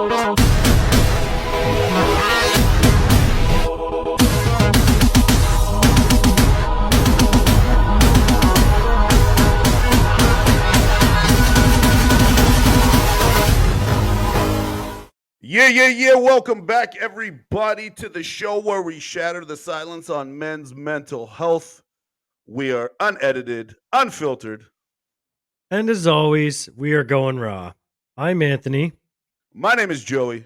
Yeah. Welcome back, everybody, to the show where we shatter the silence on men's mental health. We are unedited, unfiltered. And as always, we are going raw. I'm Anthony. My name is Joey.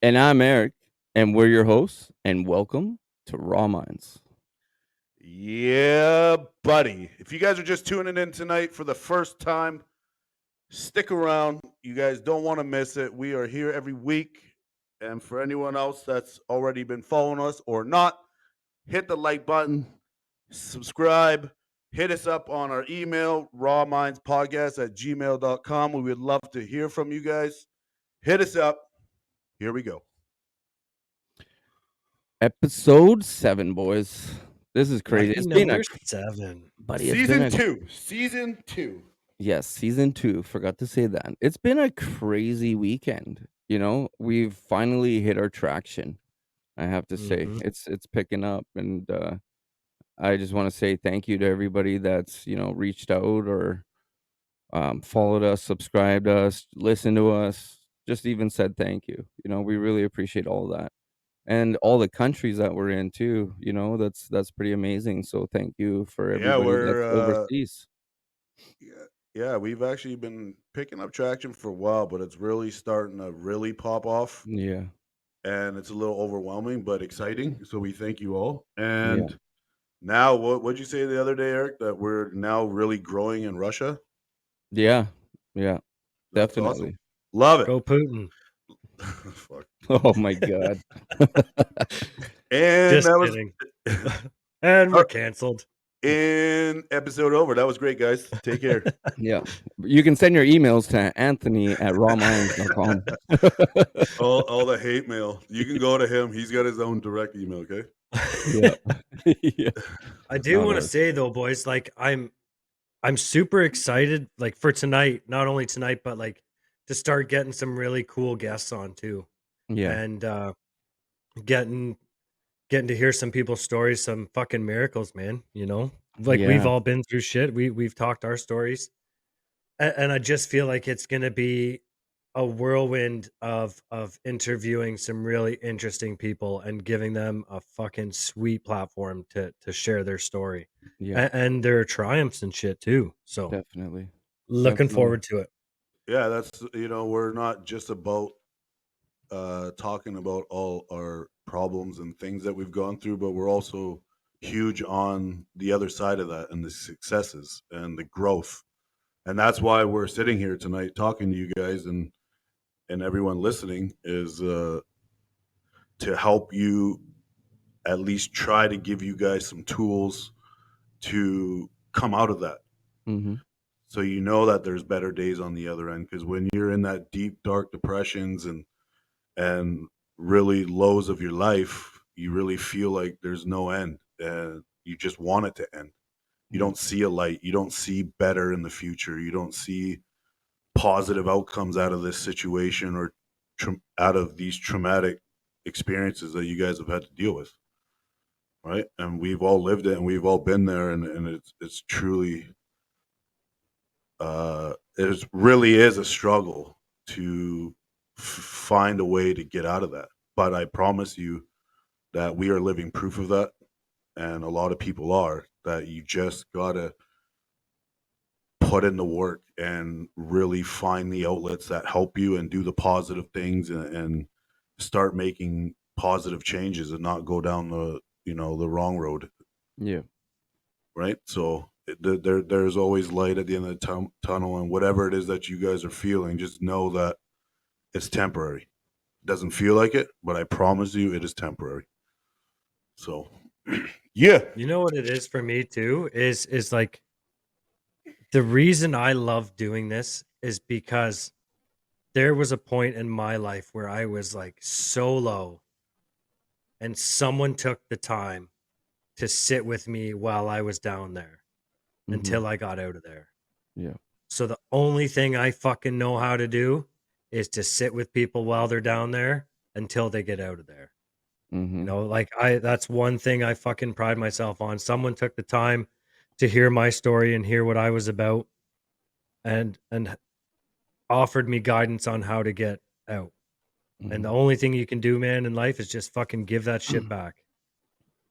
And I'm Eric, and we're your hosts, and welcome to Raw Minds. Yeah, buddy. If you guys are just tuning in tonight for the first time, stick around. You guys don't want to miss it. We are here every week. And for anyone else that's already been following us or not, hit the like button, subscribe, hit us up on our email, rawmindspodcast@gmail.com. We would love to hear from you guys. Hit us up. Here we go. Episode 7, boys. This is crazy. It's been number 7. Buddy, Season 2. Season 2. Yes, season 2. Forgot to say that. It's been a crazy weekend. You know, we've finally hit our traction. I have to say, it's picking up, and I just want to say thank you to everybody that's reached out or followed us, subscribed us, listened to us, just even said thank you. We really appreciate all that, and all the countries that we're in too. That's pretty amazing. So thank you for everybody that's overseas. Yeah, we've actually been picking up traction for a while, but it's really starting to really pop off. Yeah. And it's a little overwhelming, but exciting. So we thank you all. And now, what'd you say the other day, Eric, that we're now really growing in Russia? Yeah, That's definitely. awesome. Love it. Go Putin. Fuck. Oh my God. And Just that was kidding. And we're canceled. in episode over. That was great, guys. Take care. Yeah. You can send your emails to anthony@rawminds.com. all the hate mail. You can go to him. He's got his own direct email, okay? Yeah. Yeah. I do want to say though, boys, like I'm super excited like for tonight, not only tonight, but like to start getting some really cool guests on too. Yeah. And getting to hear some people's stories, some fucking miracles, man. Like we've all been through shit. We've talked our stories, and I just feel like it's gonna be a whirlwind of interviewing some really interesting people and giving them a fucking sweet platform to share their story, and their triumphs and shit too. So Definitely. looking forward to it. Yeah, that's we're not just about talking about all our problems and things that we've gone through, but we're also huge on the other side of that and the successes and the growth. And that's why we're sitting here tonight talking to you guys and everyone listening is to help you at least try to give you guys some tools to come out of that. Mm-hmm. So you know that there's better days on the other end, because when you're in that deep dark depressions and really lows of your life, you really feel like there's no end and you just want it to end. You don't see a light, you don't see better in the future, you don't see positive outcomes out of this situation or out of these traumatic experiences that you guys have had to deal with, right? And we've all lived it and we've all been there, and it's truly it really is a struggle to find a way to get out of that. But I promise you that we are living proof of that, and a lot of people are, that you just gotta put in the work and really find the outlets that help you and do the positive things and start making positive changes and not go down the the wrong road. Yeah. Right. So there's always light at the end of the tunnel, and whatever it is that you guys are feeling, just know that it's temporary. It doesn't feel like it, but I promise you it is temporary. So yeah. You know what it is for me too is like the reason I love doing this is because there was a point in my life where I was like so low, and someone took the time to sit with me while I was down there until I got out of there. Yeah. So the only thing I fucking know how to do is to sit with people while they're down there until they get out of there. You know, like that's one thing I fucking pride myself on. Someone took the time to hear my story and hear what I was about and offered me guidance on how to get out. And the only thing you can do, man, in life is just fucking give that shit back.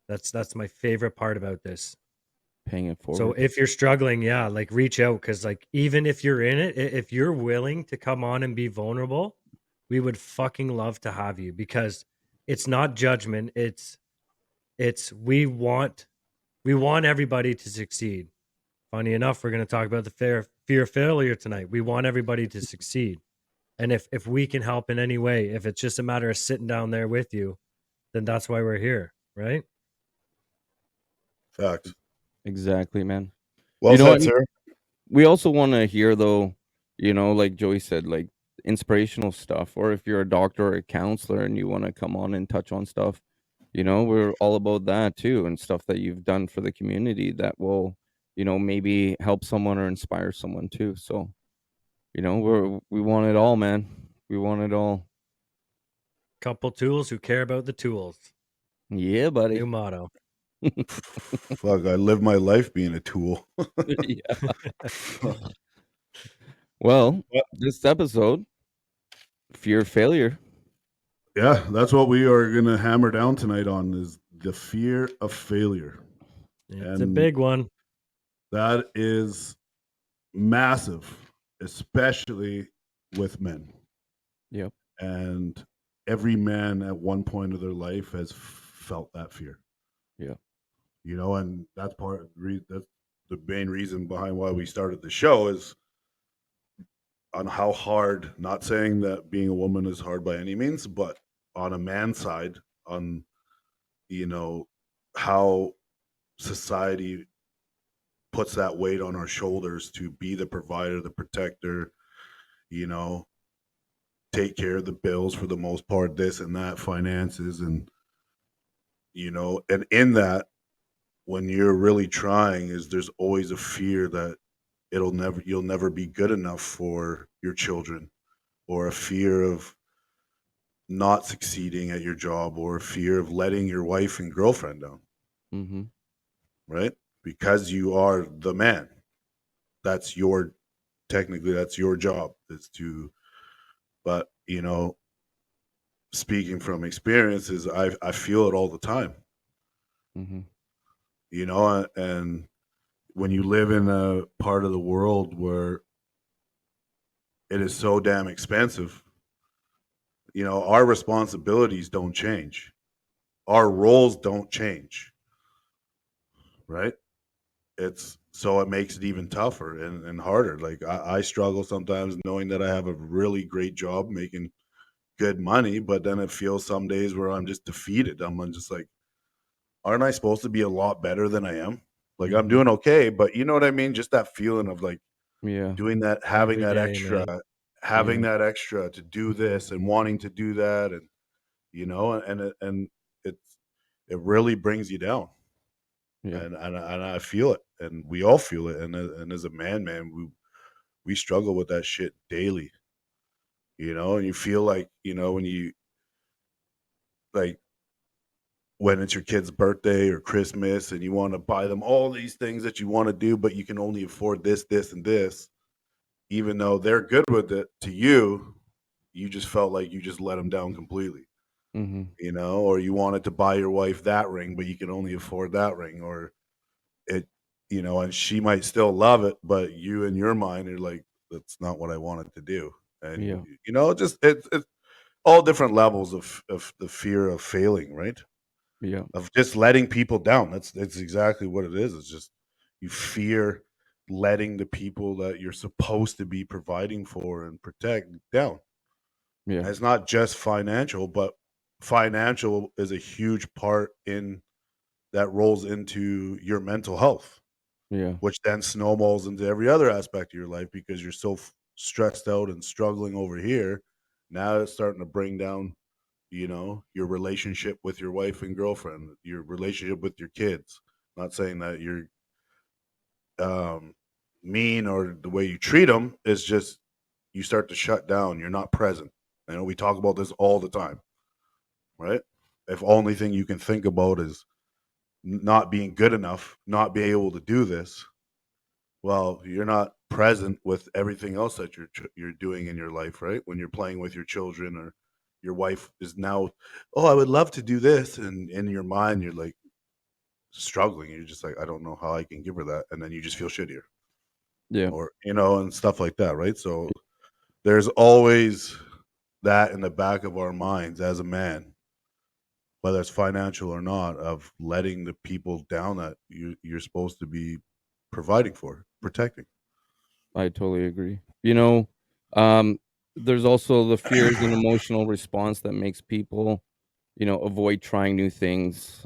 That's my favorite part about this. Paying it So forward. if you're struggling, yeah, like reach out, because like even if you're in it, if you're willing to come on and be vulnerable, we would fucking love to have you, because it's not judgment. It's we want everybody to succeed. Funny enough, we're going to talk about the fear of failure tonight. We want everybody to succeed. And if we can help in any way, if it's just a matter of sitting down there with you, then that's why we're here, right? Facts. Exactly, man. Well You know said, what? sir. We also want to hear, though, like Joey said, like inspirational stuff, or if you're a doctor or a counselor and you want to come on and touch on stuff, we're all about that too, and stuff that you've done for the community that will, maybe help someone or inspire someone too. So, we want it all, man. We want it all. Couple tools who care about the tools. Yeah, buddy. New motto. Fuck, I live my life being a tool. Yeah. Well, this episode, fear of failure. Yeah, that's what we are going to hammer down tonight on, is the fear of failure. It's a big one. That is massive, especially with men. Yep. And every man at one point of their life has felt that fear. Yeah. And that's that's the main reason behind why we started the show, is on how hard, not saying that being a woman is hard by any means, but on a man's side, on how society puts that weight on our shoulders to be the provider, the protector, take care of the bills for the most part, this and that, finances, and and in that, when you're really trying, is there's always a fear that you'll never be good enough for your children, or a fear of not succeeding at your job, or a fear of letting your wife and girlfriend down. Mm-hmm. Right? Because you are the man. Technically that's your job, is to, but speaking from experiences, I feel it all the time. Mm-hmm. And when you live in a part of the world where it is so damn expensive, our responsibilities don't change. Our roles don't change. Right? So it makes it even tougher and harder. Like I struggle sometimes knowing that I have a really great job making good money, but then it feels some days where I'm just defeated. I'm just like, aren't I supposed to be a lot better than I am? Like I'm doing okay, but you know what I mean? Just that feeling of like Yeah. doing that, having Every that day, extra, man. that extra to do this and wanting to do that, and it really brings you down. Yeah. And I feel it, and we all feel it, and as a man, we struggle with that shit daily. And you feel like, when you, like, when it's your kid's birthday or Christmas and you want to buy them all these things that you want to do, but you can only afford this, this, and this, even though they're good with it, to you, you just felt like you just let them down completely. Mm-hmm. Or you wanted to buy your wife that ring, but you can only afford that ring, or it, and she might still love it, but you in your mind are like, that's not what I wanted to do. And Yeah. just it's all different levels of the fear of failing, right? Yeah. Of just letting people down. That's exactly what it is. It's just you fear letting the people that you're supposed to be providing for and protect down. Yeah. And it's not just financial, but financial is a huge part in that rolls into your mental health, Yeah. which then snowballs into every other aspect of your life, because you're so stressed out and struggling over here. Now it's starting to bring down, your relationship with your wife and girlfriend, your relationship with your kids. Not saying that you're mean or the way you treat them. It's just you start to shut down. You're not present. We talk about this all the time, right? If only thing you can think about is not being good enough, not being able to do this, well, you're not present with everything else that you're doing in your life, right? When you're playing with your children, or your wife is now, oh, I would love to do this, and in your mind you're like struggling. You're just like, I don't know how I can give her that, and then you just feel shittier, Yeah, or and stuff like that, right? So there's always that in the back of our minds as a man, whether it's financial or not, of letting the people down that you're supposed to be providing for, protecting. I totally agree. Um, there's also the fears and emotional response that makes people, avoid trying new things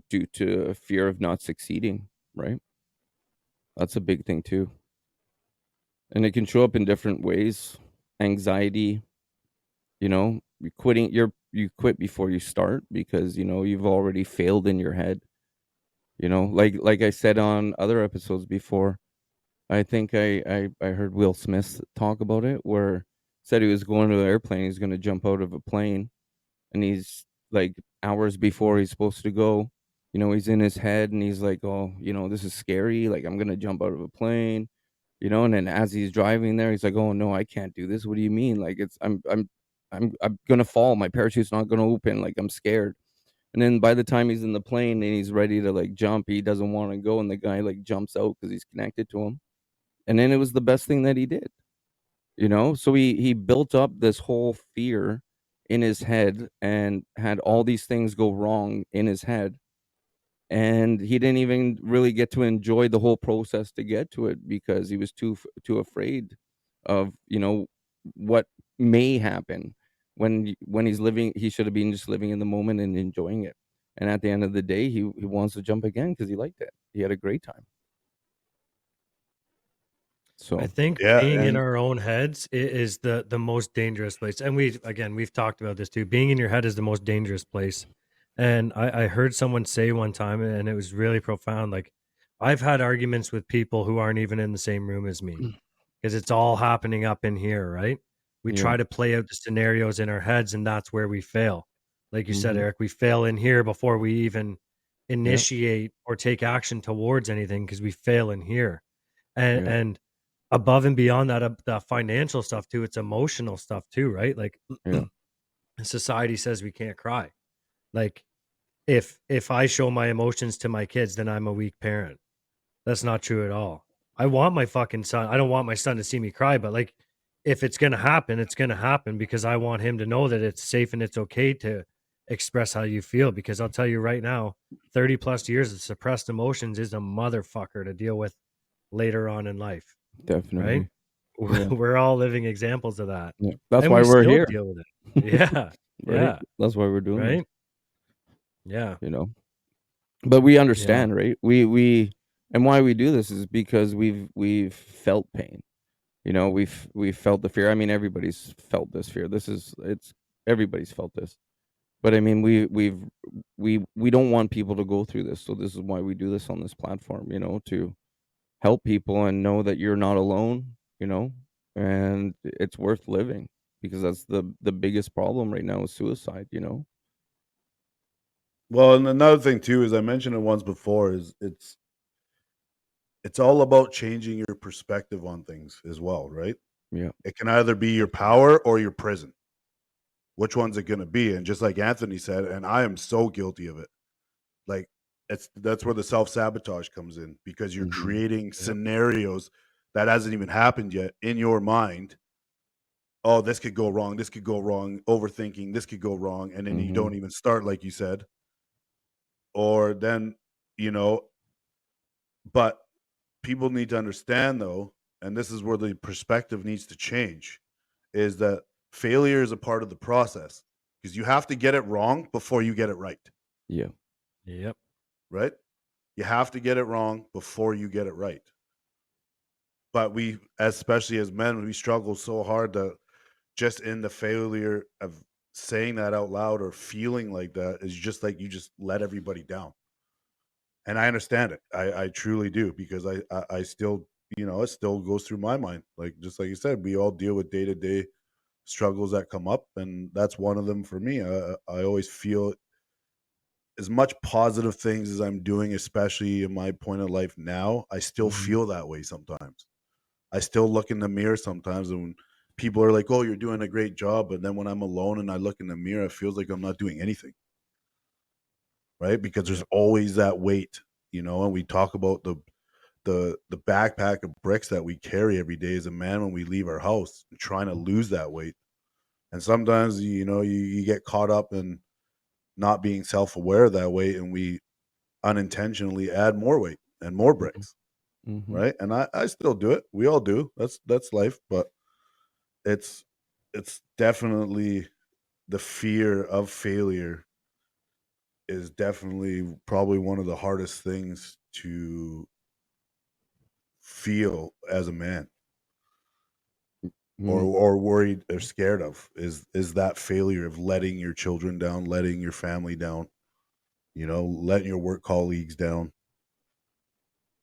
due to fear of not succeeding, right? That's a big thing too. And it can show up in different ways. Anxiety, you quit before you start because, you've already failed in your head. Like I said on other episodes before, I think I heard Will Smith talk about it, where said he was going to an airplane, he's gonna jump out of a plane, and he's like hours before he's supposed to go, he's in his head and he's like, "Oh, this is scary, like I'm gonna jump out of a plane." And then as he's driving there, he's like, "Oh no, I can't do this. What do you mean? Like I'm gonna fall. My parachute's not gonna open. Like I'm scared." And then by the time he's in the plane and he's ready to like jump, he doesn't want to go, and the guy like jumps out because he's connected to him. And then it was the best thing that he did. So he built up this whole fear in his head and had all these things go wrong in his head, and he didn't even really get to enjoy the whole process to get to it because he was too afraid of what may happen when he's living. He should have been just living in the moment and enjoying it. And at the end of the day, he wants to jump again because he liked it. He had a great time. I So think Yeah, being in and our own heads is the most dangerous place. And we've talked about this too. Being in your head is the most dangerous place. And I heard someone say one time, and it was really profound. Like, I've had arguments with people who aren't even in the same room as me because it's all happening up in here, right? We yeah, try to play out the scenarios in our heads, and that's where we fail. Like you said, hmm, Eric, we fail in here before we even yeah, initiate or take action towards anything because we fail in here. yeah, And above and beyond that, the financial stuff too, it's emotional stuff too, right? Like yeah, society says we can't cry. Like if I show my emotions to my kids, then I'm a weak parent. That's not true at all. I want my fucking son. I don't want my son to see me cry, but like if it's gonna happen, it's gonna happen because I want him to know that it's safe and it's okay to express how you feel. Because I'll tell you right now, 30 plus years of suppressed emotions is a motherfucker to deal with later on in life, right? definitely. Yeah, We're all living examples of that, yeah. That's and why we we're still here, deal with it. Yeah, right? yeah, That's why we're doing this, right, yeah, you know. But we yeah. understand, right? We and why we do this is because we've felt pain. We've felt the fear. I mean, everybody's felt this fear. It's everybody's felt this. But I mean, we don't want people to go through this. So this is why we do this on this platform, to help people and know that you're not alone, and it's worth living because that's the biggest problem right now is suicide. well, and another thing too is I mentioned it once before is it's all about changing your perspective on things as well, right? Yeah. It can either be your power or your prison. Which one's it going to be? And just like Anthony said, and I am so guilty of it. Like that's where the self-sabotage comes in because you're Mhm. creating Yep. scenarios that hasn't even happened yet in your mind. Oh, this could go wrong, this could go wrong, overthinking, this could go wrong, and then you Mhm. don't even start like you said. Or then, you know, but people need to understand though, and this is where the perspective needs to change, is that failure is a part of the process because you have to get it wrong before you get it right, Yeah. Yep. right? You have to get it wrong before you get it right. But we, especially as men, we struggle so hard to just in the failure of saying that out loud or feeling like that is just like you just let everybody down. And I understand it. I truly do because I still it still goes through my mind. Like, just like you said, we all deal with day-to-day struggles that come up, and that's one of them for me. I always feel as much positive things as I'm doing, especially in my point of life now, I still Mhm. feel that way sometimes. I still look in the mirror sometimes, and when people are like, "Oh, you're doing a great job," but then when I'm alone and I look in the mirror, it feels like I'm not doing anything, right? Because there's Yeah. always that weight, and we talk about the backpack of bricks that we carry every day as a man when we leave our house, trying to lose that weight. And sometimes, you get caught up in not being self-aware of that weight, and we unintentionally add more weight and more Mhm. bricks, Mhm. right? And I still do it. We all do. That's life, but it's it's definitely the fear of failure is definitely probably one of the hardest things to feel as a man, or Mhm. worried or scared of, is that failure of letting your children down, letting your family down, letting your work colleagues down,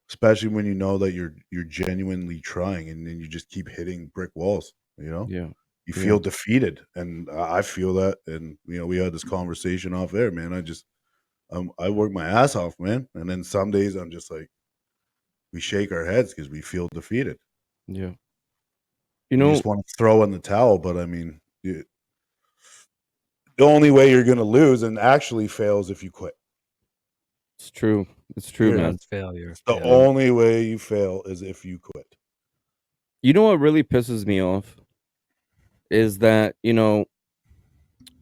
especially when you know that you're genuinely trying, and then you just keep hitting brick walls. Yeah. You Yeah. feel defeated, and I feel that, and we had this conversation off air, man. I work my ass off, man, and then some days I'm just like, we shake our heads because we feel defeated. Yeah. You We know, just want to throw in the towel, but I mean, the only way you're going to lose and actually fail is if you quit. it's true. It's true, Period. man. That's failure. It's the Yeah. only way you fail is if you quit. You know what really pisses me off is that,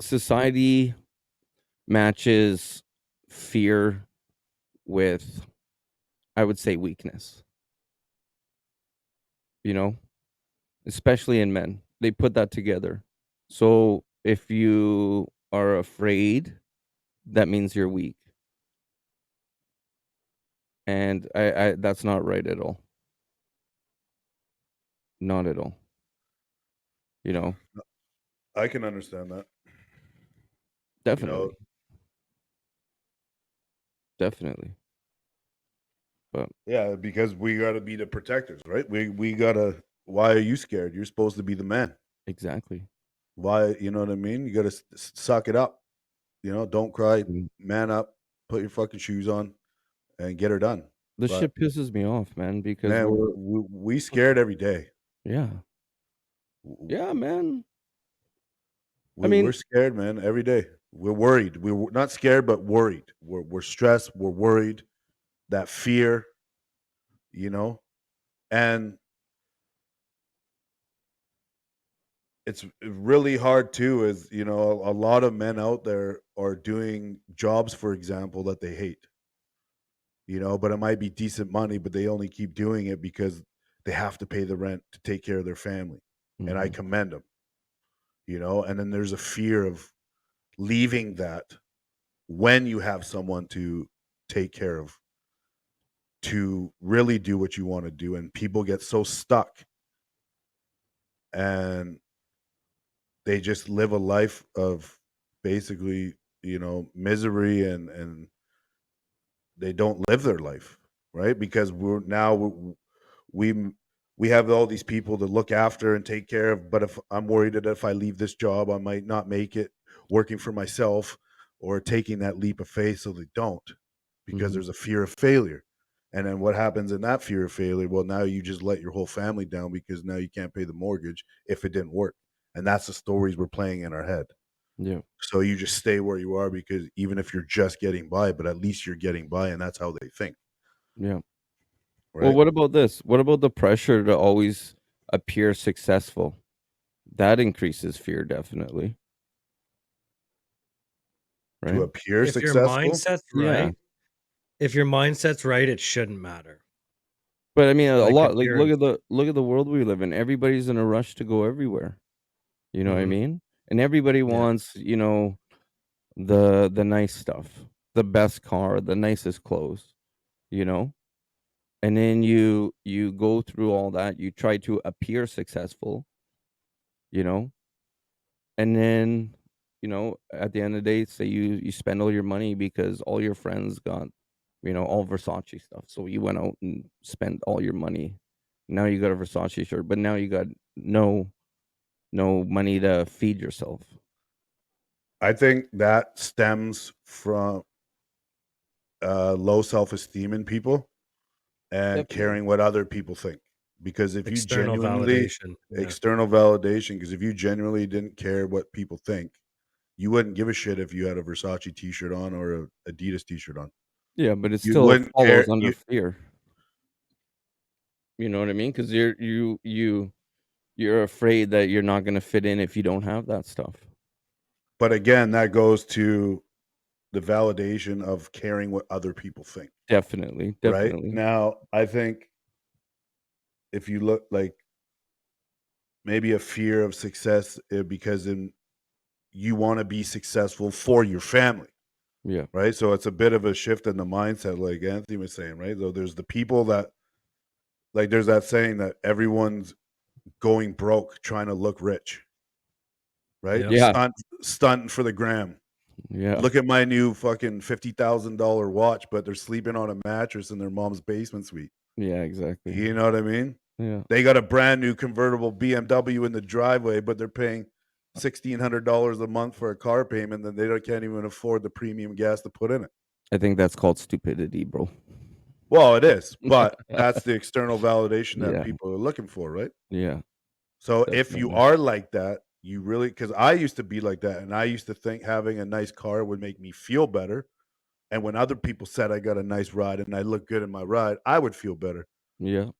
society matches fear with, I would say, weakness, you know, especially in men. They put that together. So if you are afraid, that means you're weak. And I that's not right at all. Not at all. You know, I can understand that. You know, definitely. Definitely. But yeah, because we got to be the protectors, right? We got to. Why are you scared? You're supposed to be the man. exactly. Why? You know what I mean? You got to suck it up. Don't cry. Mm. Man up. Put your fucking shoes on and get her done. This But shit pisses me off, man, because man, we scared every day. yeah. W- Yeah, man. I we're mean, scared, man, every day. We're worried. We're not scared, but worried. We're stressed. We're worried. That fear, you know, and it's really hard too. Is a lot of men out there are doing jobs, for example, that they hate. But it might be decent money, but they only keep doing it because they have to pay the rent to take care of their family. And I mhm, commend them. And then there's a fear of leaving that when you have someone to take care of, to really do what you want to do, and people get so stuck, and they just live a life of basically misery, and they don't live their life, right? Because we we have all these people to look after and take care of, but if I'm worried that if I leave this job I might not make it working for myself, or taking that leap of faith, so they don't, because mhm. there's a fear of failure. And then what happens in that fear of failure? Well, now you just let your whole family down, because now you can't pay the mortgage if it didn't work. And that's the stories we're playing in our head. Yeah, So you just stay where you are, because even if you're just getting by, but at least you're getting by, and that's how they think, yeah. Well, right? what about this? What about the pressure to always appear successful? That increases fear, definitely, To right? appear If your successful. mindset's Yeah. right, if your mindset's right, it shouldn't matter. But I mean, a Like if lot like you're look at the world we live in. Everybody's in a rush to go everywhere. You know what I Mhm. mean? And everybody Yeah. wants, the nice stuff, the best car, the nicest clothes, you know? And then you go through all that, you try to appear successful, you know? And then, at the end of the day, say you spend all your money because all your friends got, all Versace stuff. So you went out and spent all your money, Now you got a Versace shirt, but now you got no money to feed yourself. I think that stems from low self-esteem in people and Definitely. caring what other people think. Because if you External genuinely validation. Yeah. external validation, because if you genuinely didn't care what people think, you wouldn't give a shit if you had a Versace t-shirt on or a Adidas t-shirt on. Yeah, but it You still wouldn't follows care. under fear. You know what I mean? Because you're afraid that you're not gonna fit in if you don't have that stuff. But again, that goes to the validation of caring what other people think. Definitely. Right now, I think if you look like maybe a fear of success because you want to be successful for your family. Yeah. Right. So it's a bit of a shift in the mindset, like Anthony was saying, right? So there's the people that, like, there's that saying that everyone's going broke trying to look rich. Right. Yep. Yeah. Stunting for the gram. Yeah. Look at my new fucking $50,000 watch, but they're sleeping on a mattress in their mom's basement suite. Yeah, exactly. You know what I mean? Yeah. They got a brand new convertible BMW in the driveway, but they're paying $1,600 a month for a car payment, and they can't even afford the premium gas to put in it. I think that's called stupidity, bro. Well, it is, but that's the external validation that Yeah. people are looking for, right? Yeah. So if you Definitely. are like that, you really, because I used to be like that, and I used to think having a nice car would make me feel better. And when other people said I got a nice ride and I look good in my ride, I would feel better. Yeah.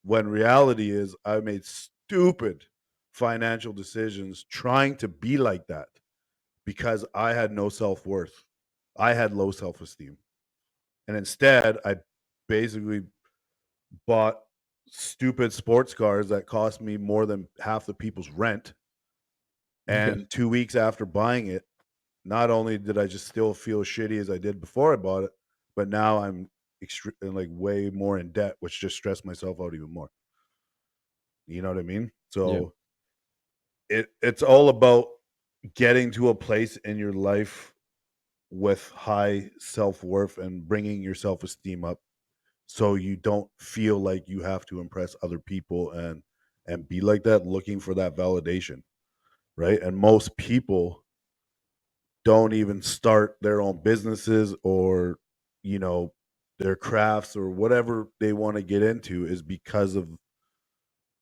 When reality is, I made stupid financial decisions trying to be like that because I had no self-worth. I had low self-esteem. And instead, I basically bought stupid sports cars that cost me more than half the people's rent. Yeah. And 2 weeks after buying it, not only did I just still feel shitty as I did before I bought it, but now I'm like way more in debt, which just stressed myself out even more. You know what I mean? Yeah. So it's all about getting to a place in your life with high self-worth and bringing your self-esteem up so you don't feel like you have to impress other people and be like that, looking for that validation, right? And most people don't even start their own businesses or, you know, their crafts or whatever they want to get into is because of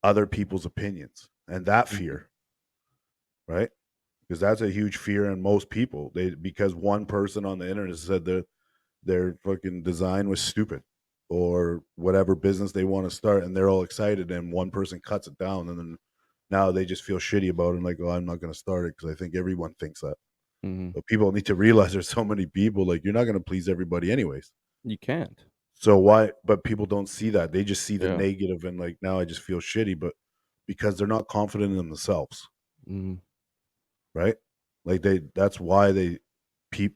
other people's opinions and that Mhm. fear, right? Because that's a huge fear in most people. Because one person on the internet said that their fucking design was stupid or whatever business they want to start, and they're all excited, and one person cuts it down, and then now they just feel shitty about it and like, oh, I'm not going to start it because I think everyone thinks that. Mhm. But people need to realize there's so many people, like, you're not going to please everybody anyways. You can't. So why? But people don't see that. They just see the Yeah. negative and like, now I just feel shitty, but because they're not confident in themselves. Mhm. Right? Like that's why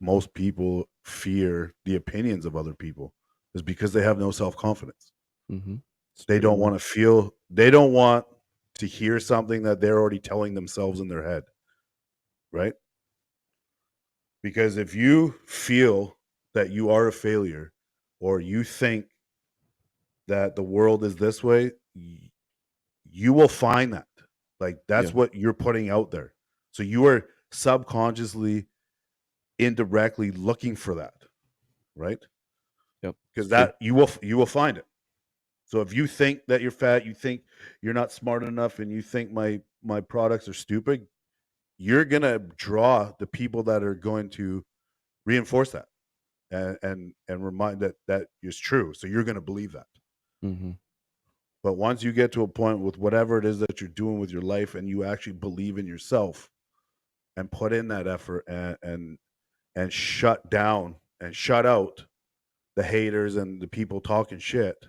most people fear the opinions of other people is because they have no self-confidence. Mhm. It's They pretty don't want to feel they don't want to hear something that they're already telling themselves in their head. Right? Because if you feel that you are a failure or you think that the world is this way, you will find that. Like Yeah. that's what you're putting out there. So you are subconsciously indirectly looking for that, right? Yep. Because It's true. that you will find it. So if you think that you're fat, you think you're not smart enough, and you think my products are stupid, you're gonna draw the people that are going to reinforce that and remind that is true. So you're gonna believe that. Mhm. But once you get to a point with whatever it is that you're doing with your life, and you actually believe in yourself and put in that effort and shut down and shut out the haters and the people talking shit,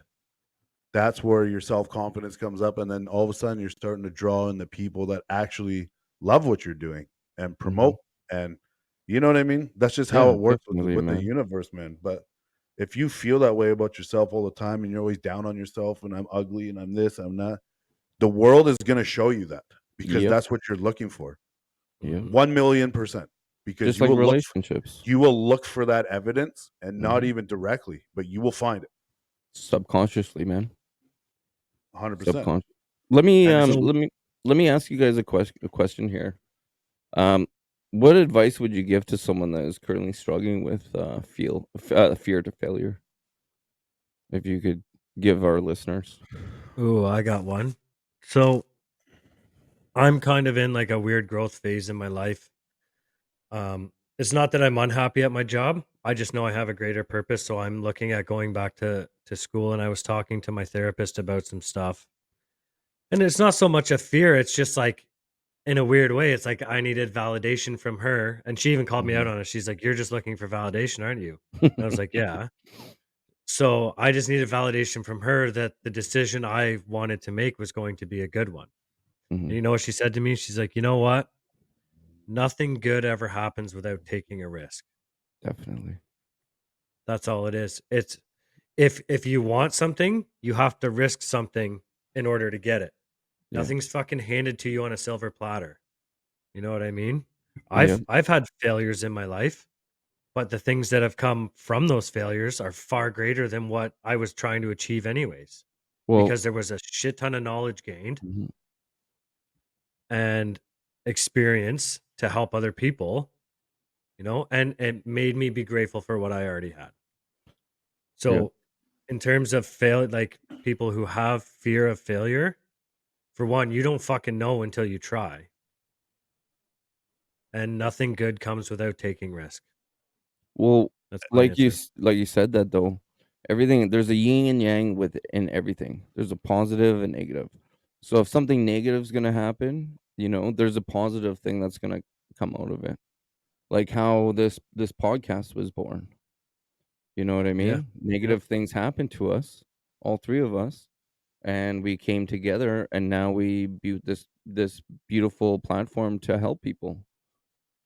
that's where your self-confidence comes up, and then all of a sudden you're starting to draw in the people that actually love what you're doing and promote. Mhm. And you know what I mean? That's just how Yeah, it works definitely, with the man. universe, man. But if you feel that way about yourself all the time and you're always down on yourself and I'm ugly and I'm this, I'm not, the world is going to show you that because Yep. that's what you're looking for. Yep. 1,000,000%, because Just like relationships. you will look for that evidence, and not Mhm. even directly, but you will find it. Subconsciously, man. 100%. subconscious. Let me And it's- let me ask you guys a question here. What advice would you give to someone that is currently struggling with fear to failure? If you could give our listeners. Ooh, I got one. So I'm kind of in like a weird growth phase in my life. It's not that I'm unhappy at my job. I just know I have a greater purpose, so I'm looking at going back to school. And I was talking to my therapist about some stuff, and it's not so much a fear. It's just like in a weird way. It's like I needed validation from her, and she even called me out Mhm. on it. She's like, "You're just looking for validation, aren't you?" And I was like, "Yeah." So I just needed validation from her that the decision I wanted to make was going to be a good one. And Mhm. you know what she said to me? She's like, "You know what? Nothing good ever happens without taking a risk." Definitely. That's all it is. It's if you want something, you have to risk something in order to get it. Yeah. Nothing's fucking handed to you on a silver platter. You know what I mean? Yeah. I've had failures in my life, but the things that have come from those failures are far greater than what I was trying to achieve anyways, Well, because there was a shit ton of knowledge gained mhm. and experience to help other people, and it made me be grateful for what I already had. Yeah. So, in terms of fail, like people who have fear of failure, for one, you don't fucking know until you try, and nothing good comes without taking risk. Well, That's my answer. like you said that though, everything there's a yin and yang in everything. There's a positive and negative. So if something negative is gonna happen, there's a positive thing that's gonna come out of it. Like how this podcast was born. You know what I Yeah. mean? Yep. Negative things happened to us, all three of us, and we came together, and now we built this beautiful platform to help people.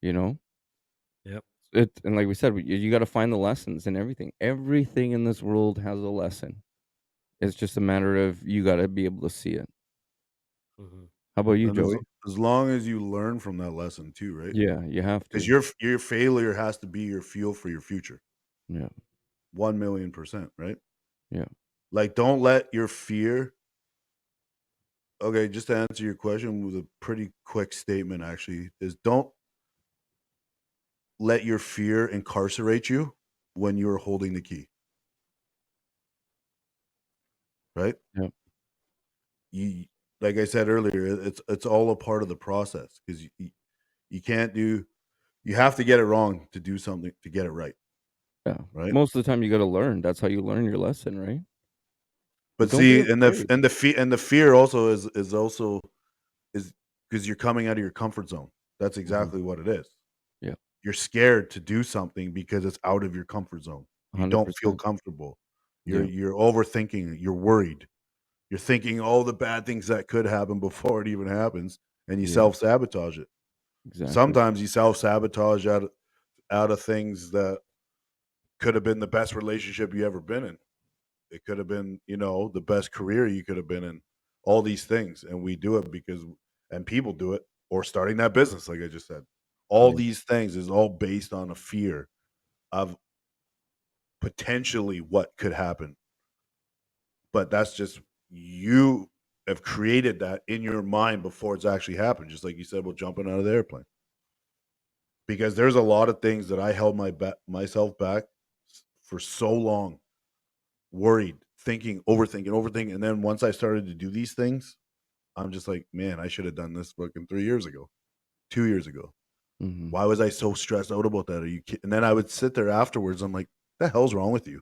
You know, Yep. and like we said, you got to find the lessons in everything. Everything in this world has a lesson. It's just a matter of you got to be able to see it. Hmm. How about you, and Joey? as long as you learn from that lesson too, right? Yeah, you have Because to. your failure has to be your fuel for your future. Yeah, 1,000,000%, right? yeah, Like, don't let your fear. Okay, just to answer your question with a pretty quick statement, actually, is don't let your fear incarcerate you when you're holding the key, right? yeah, You, like I said earlier, it's all a part of the process because you can't do. You have to get it wrong to do something to get it right, yeah. right? Most of the time, you got to learn. That's how you learn your lesson, right? But Don't be see, afraid. the fear also is also is because you're coming out of your comfort zone. That's Mhm. exactly what it is. Yeah, You're scared to do something because it's out of your comfort zone. You don't feel 100%. comfortable. Yeah, You're overthinking. You're worried. You're thinking all the bad things that could happen before it even happens, and you yeah, self sabotage it. exactly. Sometimes you self sabotage out of things that could have been the best relationship you ever been in. It could have been, the best career you could have been in. All these things, and we do it because, and people do it, or starting that business, like I just said. All Yeah, these things is all based on a fear of potentially what could happen. But that's just you have created that in your mind before it's actually happened. Just like you said, about jumping out of the airplane. Because there's a lot of things that I held myself back for so long, worried, thinking, overthinking, and then once I started to do these things, I'm just like, man, I should have done this fucking 3 years ago, 2 years ago. mhm. Why was I so stressed out about that? Are you kidding? And then I would sit there afterwards. I'm like, the hell's wrong with you?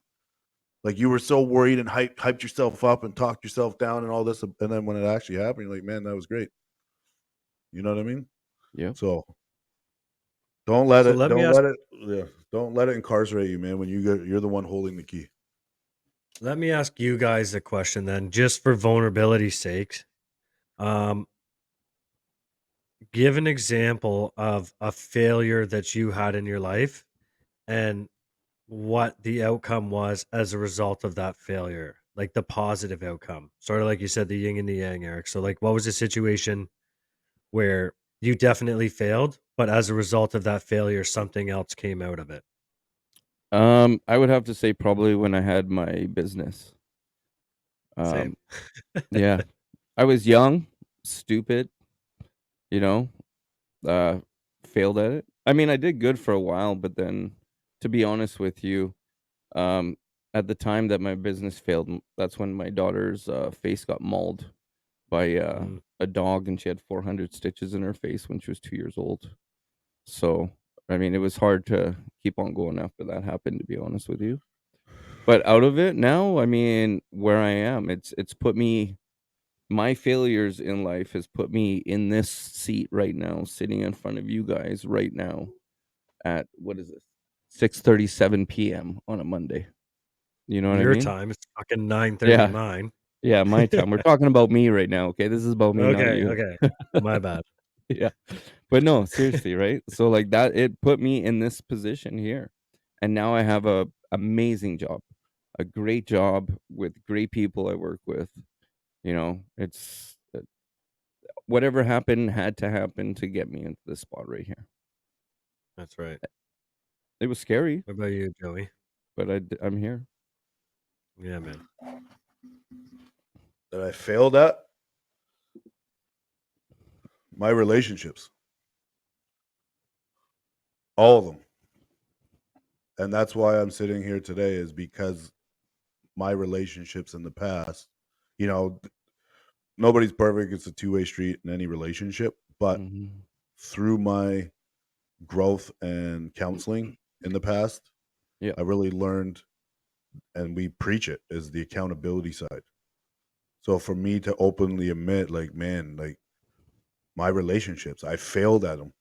Like you were so worried and hyped yourself up and talked yourself down and all this, and then when it actually happened, you're like, man, that was great. You know what I mean? Yeah, So don't let So it. let me Don't ask let it. Yeah. Don't let it incarcerate you, man. When you're the one holding the key. let me ask you guys a question then, just for vulnerability's sake. Um, give an example of a failure that you had in your life and what the outcome was as a result of that failure, like the positive outcome. Sort of like you said, the yin and the yang, Eric. So, like, what was the situation where you definitely failed, but as a result of that failure, something else came out of it? I would have to say probably when I had my business. Same. Um, yeah, I was young, stupid, you know, uh, failed at it. I mean, I did good for a while, but then, to be honest with you, um, at the time that my business failed, that's when my daughter's face got mauled by Mm. a dog, and she had 400 stitches in her face when she was 2 years old. So, I mean, it was hard to keep on going after that happened, to be honest with you. But out of it now, I mean, where I am, it's put me my failures in life has put me in this seat right now, sitting in front of you guys right now at what is this? 6:37 p.m. on a Monday. You know what I Your mean? time is fucking 9:30 Yeah. mine. Yeah, my time. We're talking about me right now, okay? This is about me, not Okay, you. okay. My bad. Yeah. But no, seriously, right? So like that it put me in this position here. And now I have a amazing job. A great job with great people I work with. You know, it's whatever happened had to happen to get me into this spot right here. That's right. It was scary, What about you, Joey? but I'm here. Yeah, man. That I failed at my relationships, all of them, and that's why I'm sitting here today. Is because my relationships in the past, you know, nobody's perfect. It's a two-way street in any relationship, but Mhm. through my growth and counseling in the past, Yeah. I really learned, and we preach it, is the accountability side. So for me to openly admit, like, man, like my relationships, I failed at them,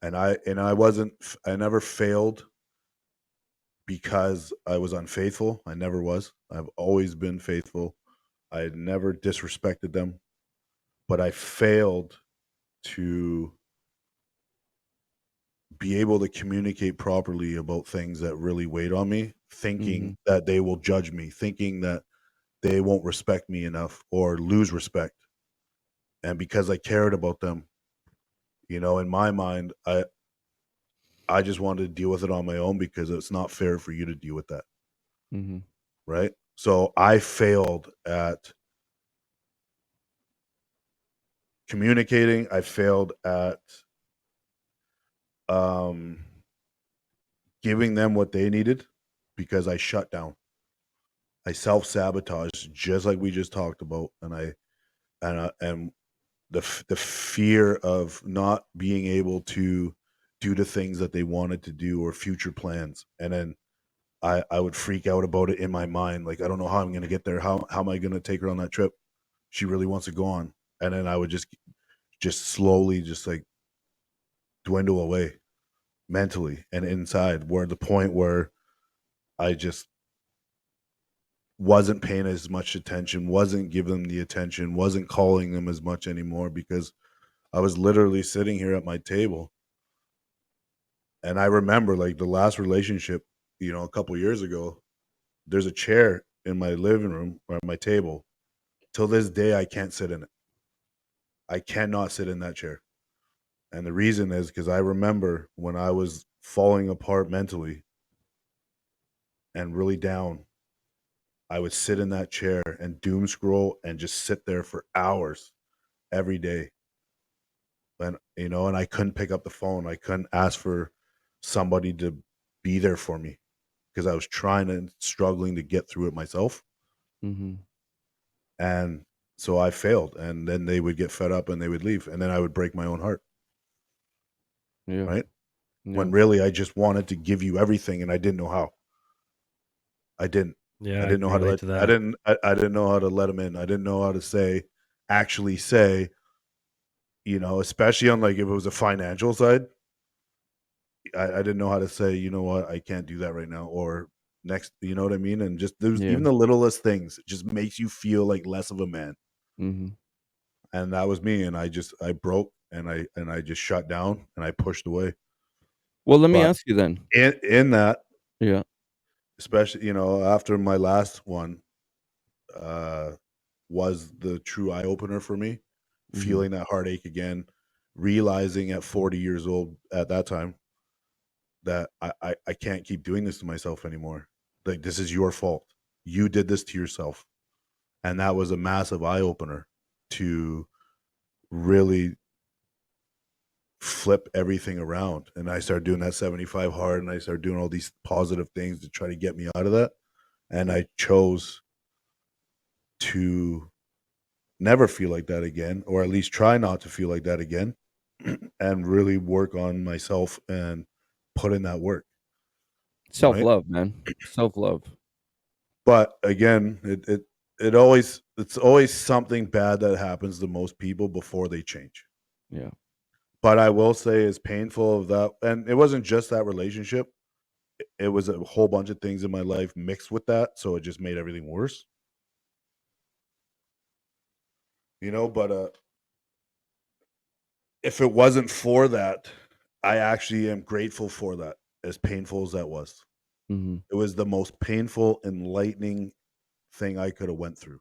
and I wasn't, I never failed because I was unfaithful. I never was. I've always been faithful. I had never disrespected them, but I failed to be able to communicate properly about things that really weighed on me, thinking Mhm. that they will judge me, thinking that they won't respect me enough or lose respect. And because I cared about them, in my mind, I just wanted to deal with it on my own because it's not fair for you to deal with that, Mhm. right? So I failed at communicating. I failed at um, giving them what they needed because I shut down. I self sabotaged, just like we just talked about, and the fear of not being able to do the things that they wanted to do or future plans, and then I would freak out about it in my mind, like I don't know how I'm going to get there. How am I going to take her on that trip? She really wants to go on, and then I would just slowly just like dwindle away mentally and inside, where the point where I just wasn't paying as much attention, wasn't giving them the attention, wasn't calling them as much anymore because I was literally sitting here at my table. And I remember like the last relationship, a couple years ago, there's a chair in my living room or at my table. Till this day, I can't sit in it. I cannot sit in that chair. And the reason is because I remember when I was falling apart mentally and really down, I would sit in that chair and doom scroll and just sit there for hours every day. And I couldn't pick up the phone. I couldn't ask for somebody to be there for me because I was trying and struggling to get through it myself. Mhm. And so I failed. And then they would get fed up and they would leave. And then I would break my own heart. Yeah. Right. Yeah. When really I just wanted to give you everything and I didn't know how. I didn't. I Yeah, I didn't know can how to relate let to I that. didn't I didn't know how to let them in. I didn't know how to actually say, especially on like if it was a financial side, I didn't know how to say, you know what, I can't do that right now, or next, you know what I mean? And just there's Yeah. even the littlest things just makes you feel like less of a man. Mhm. And that was me. And I broke and I just shut down and I pushed away. Well, let me But ask you then. in that, Yeah. especially, after my last one, uh, was the true eye opener for me, Mhm. feeling that heartache again, realizing at 40 years old at that time that I can't keep doing this to myself anymore. Like, this is your fault. You did this to yourself. And that was a massive eye opener to really flip everything around. And I started doing that 75 hard, and I started doing all these positive things to try to get me out of that. And I chose to never feel like that again, or at least try not to feel like that again, and really work on myself and put in that work. Self-love, man. Self-love. But again, it's always something bad that happens to most people before they change. Yeah. But I will say, as painful of that, and it wasn't just that relationship, it was a whole bunch of things in my life mixed with that, so it just made everything worse. But if it wasn't for that, I actually am grateful for that, as painful as that was. Mm-hmm. It was the most painful, enlightening thing I could have went through.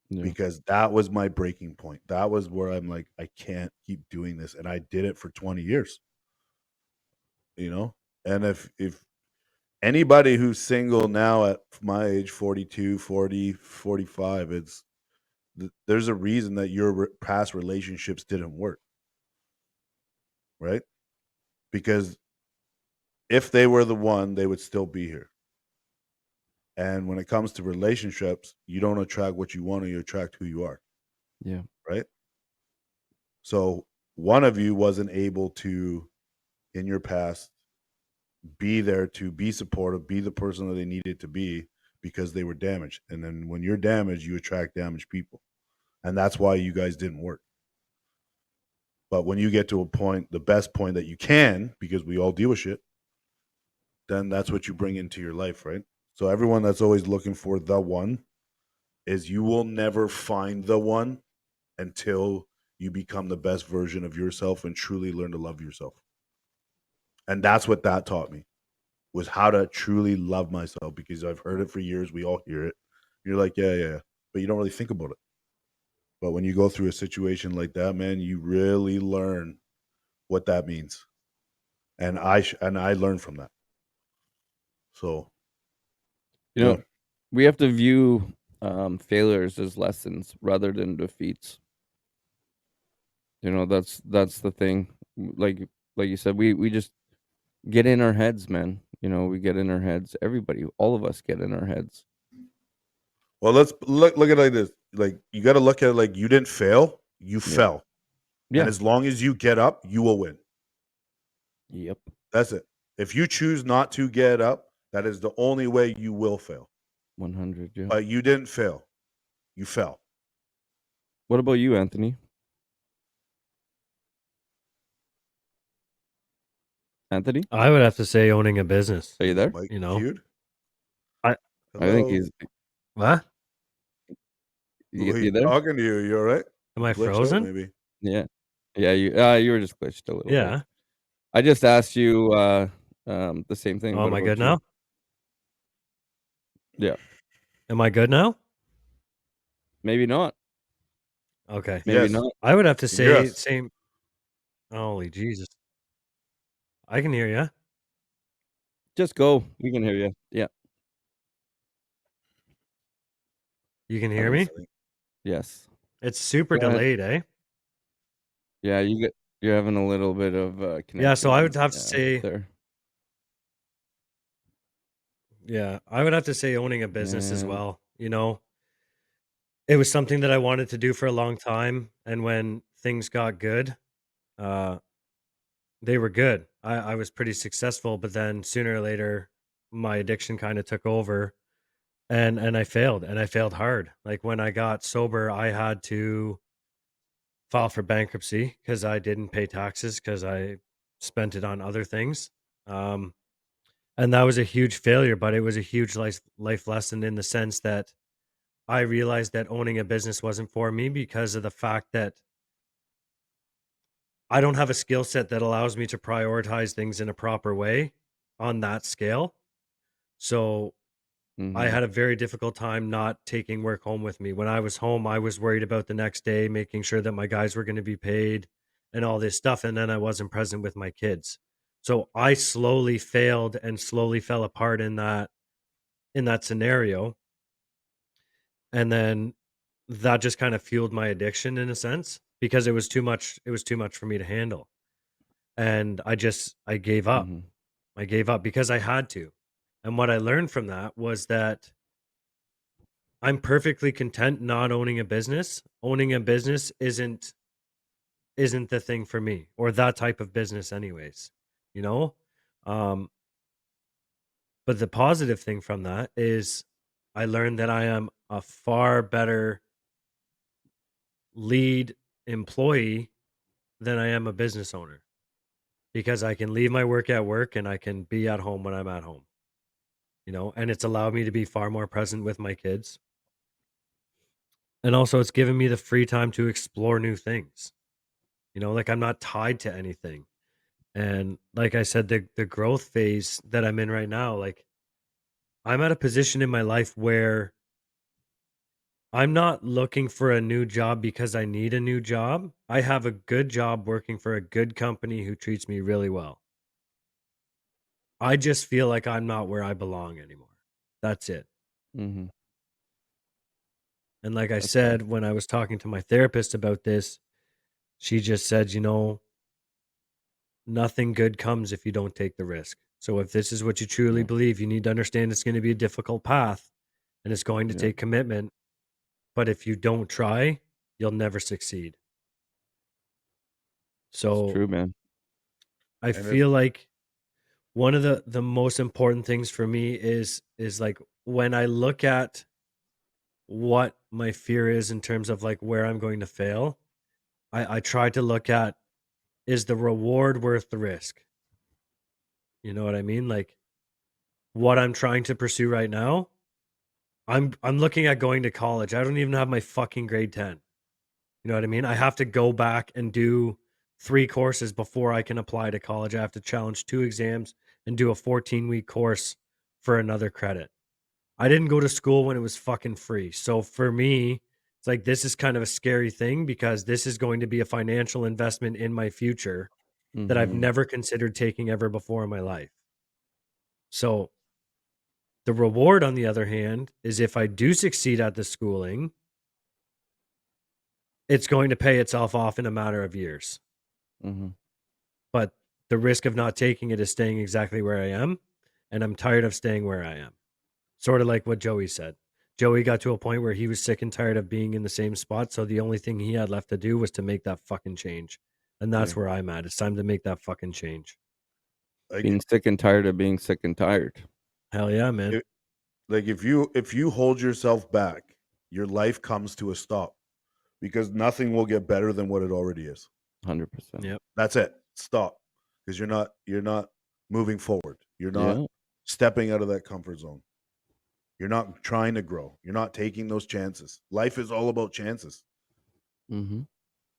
Yeah. Because that was my breaking point. That was where I'm like, I can't keep doing this. And I did it for 20 years. And if anybody who's single now at my age, 42, 40, 45, there's a reason that your past relationships didn't work. Right? Because if they were the one, they would still be here. And when it comes to relationships, you don't attract what you want, you attract who you are. Yeah. Right? So one of you wasn't able to, in your past, be there to be supportive, be the person that they needed to be, because they were damaged. And then when you're damaged, you attract damaged people. And that's why you guys didn't work. But when you get to a point, the best point that you can, because we all deal with shit, then that's what you bring into your life, right? So everyone that's always looking for the one, is you will never find the one until you become the best version of yourself and truly learn to love yourself. And that's what that taught me, was how to truly love myself, because I've heard it for years. We all hear it. You're like, yeah, but you don't really think about it. But when you go through a situation like that, man, you really learn what that means. And I learned from that. So, we have to view failures as lessons rather than defeats. That's the thing. Like you said, we just get in our heads, man. We get in our heads. Everybody, all of us get in our heads. Well, let's look at it like this. Like, you got to look at it like you didn't fail, you fell. Yeah. And as long as you get up, you will win. Yep. That's it. If you choose not to get up, that is the only way you will fail. 100, yeah. But you didn't fail. You fell. What about you, Anthony? Anthony? I would have to say owning a business. Are you there? Mike, You know? Feud? I think he's... What? You there? Talking to you. You all right? Am I Glitch out, frozen? maybe. Yeah. Yeah, you were just glitched a little bit. Yeah. I just asked you the same thing. Oh, What am I about good you? now? Yeah. Am I good now? Maybe not. Okay. Maybe Yes. not. I would have to Can you hear say us? same. Holy Jesus. I can hear you. Just go. We can hear you. Yeah. You can hear me? Yes. It's super Go ahead. delayed, eh? Yeah, you're having a little bit of connection. Yeah, so I would have to say there. Yeah, I would have to say owning a business as Yeah. well. It was something that I wanted to do for a long time, and when things got good, uh, they were good. I was pretty successful, but then sooner or later, my addiction kind of took over, and I failed, and I failed hard. Like when I got sober, I had to file for bankruptcy because I didn't pay taxes because I spent it on other things. Um, and that was a huge failure, but it was a huge life lesson in the sense that I realized that owning a business wasn't for me because of the fact that I don't have a skill set that allows me to prioritize things in a proper way on that scale. So I had a very difficult time not taking work home with me. When I was home, I was worried about the next day, making sure that my guys were going to be paid and all this stuff. And then I wasn't present with my kids. So I slowly failed and slowly fell apart in that scenario. And then that just kind of fueled my addiction in a sense because it was too much for me to handle. And I gave up. Mhm. I gave up because I had to. And what I learned from that was that I'm perfectly content not owning a business. Owning a business isn't the thing for me, or that type of business anyways, you know? Um, but the positive thing from that is I learned that I am a far better lead employee than I am a business owner because I can leave my work at work and I can be at home when I'm at home, and it's allowed me to be far more present with my kids. And also it's given me the free time to explore new things. Like I'm not tied to anything. And like I said, the growth phase that I'm in right now, like I'm at a position in my life where I'm not looking for a new job because I need a new job. I have a good job working for a good company who treats me really well. I just feel like I'm not where I belong anymore. That's it. Mhm. And like I That's fair. said, when I was talking to my therapist about this, she just said, nothing good comes if you don't take the risk. So if this is what you truly Yeah. believe, you need to understand it's going to be a difficult path and it's going to Yeah. take commitment. But if you don't try, you'll never succeed. It's So true, man. I And it's feel like one of the most important things for me is like when I look at what my fear is in terms of like where I'm going to fail, I try to look at, is the reward worth the risk? You know what I mean? Like what I'm trying to pursue right now, I'm looking at going to college. I don't even have my fucking grade 10. You know what I mean? I have to go back and do 3 courses before I can apply to college. I have to challenge 2 exams and do a 14-week course for another credit. I didn't go to school when it was fucking free. So for me, it's like this is kind of a scary thing because this is going to be a financial investment in my future that I've Mhm. never considered taking ever before in my life. So the reward, on the other hand, is if I do succeed at the schooling, it's going to pay itself off in a matter of years. Mhm. But the risk of not taking it is staying exactly where I am. And I'm tired of staying where I am. Sort of like what Joey said. Joey got to a point where he was sick and tired of being in the same spot. So the only thing he had left to do was to make that fucking change. And that's Yeah. where I'm at. It's time to make that fucking change. like Being sick and tired of being sick and tired. Hell yeah, man. it, like if you hold yourself back, your life comes to a stop because nothing will get better than what it already is. 100%. Yep. That's it. Stop. Because you're not moving forward. You're not Yeah. stepping out of that comfort zone. You're not trying to grow. You're not taking those chances. Life is all about chances. Mhm.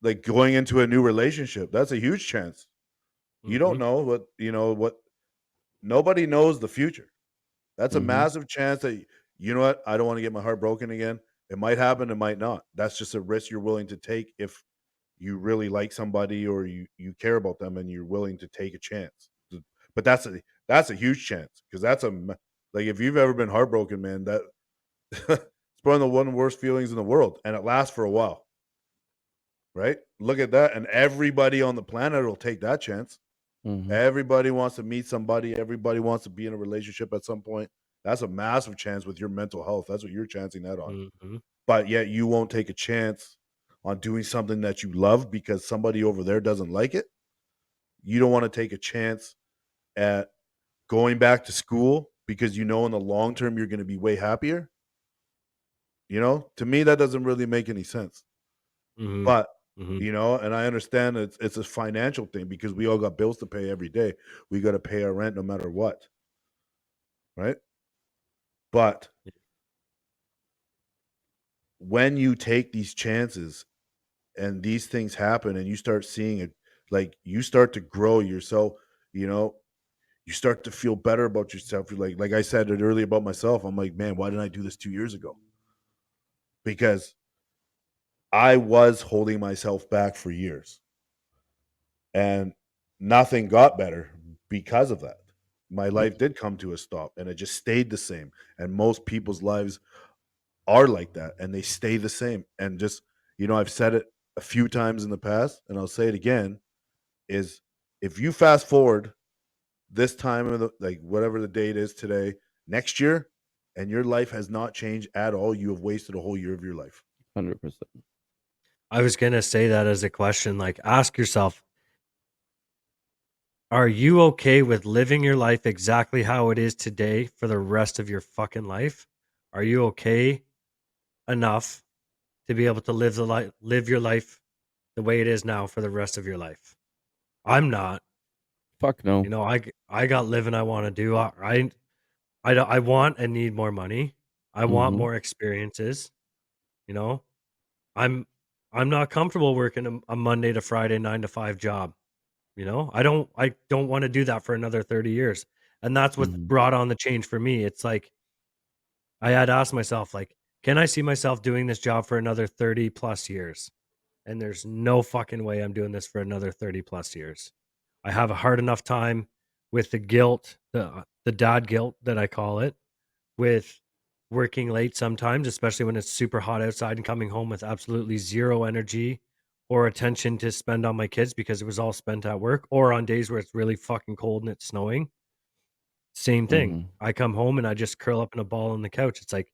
Like going into a new relationship, that's a huge chance. You don't Mm-hmm. know what nobody knows the future. That's a Mhm. massive chance that you know what, I don't want to get my heart broken again. It might happen, it might not. That's just a risk you're willing to take if you really like somebody or you care about them and you're willing to take a chance. But that's a huge chance because like if you've ever been heartbroken, man, that it's probably one of the worst feelings in the world, and it lasts for a while, right? Look at that, and everybody on the planet will take that chance. Mhm. Everybody wants to meet somebody. Everybody wants to be in a relationship at some point. That's a massive chance with your mental health. That's what you're chancing that on. Mm-hmm. But yet you won't take a chance on doing something that you love because somebody over there doesn't like it. You don't want to take a chance at going back to school because you know in the long term you're going to be way happier. To me that doesn't really make any sense. Mm-hmm. But Mm-hmm. and I understand it's a financial thing because we all got bills to pay every day. We got to pay our rent no matter what, right? But when you take these chances and these things happen and you start seeing it, like you start to grow yourself, you know, you start to feel better about yourself. You're like I said it earlier about myself. I'm like, man, why didn't I do this 2 years ago? Because I was holding myself back for years and nothing got better because of that. My Yeah. life did come to a stop and it just stayed the same. And most people's lives are like that and they stay the same. And just, I've said it a few times in the past and I'll say it again, is if you fast forward this time of like whatever the date is today, next year, and your life has not changed at all, you have wasted a whole year of your life. 100%. I was going to say that as a question. Like, ask yourself, are you okay with living your life exactly how it is today for the rest of your fucking life? Are you okay enough to be able to live your life the way it is now for the rest of your life? I'm not. Fuck no. I got living I want to do. I want and need more money. I want Mhm. more experiences. You know, I'm I'm not comfortable working a Monday to Friday 9 to 5 job. I don't want to do that for another 30 years. And that's what Mhm. brought on the change for me. It's like I had asked myself, like, can I see myself doing this job for another 30 plus years? And there's no fucking way I'm doing this for another 30 plus years. I have a hard enough time with the guilt, the dad guilt that I call it, with working late sometimes, especially when it's super hot outside and coming home with absolutely zero energy or attention to spend on my kids because it was all spent at work, or on days where it's really fucking cold and it's snowing. Same thing. Mhm. I come home and I just curl up in a ball on the couch. It's like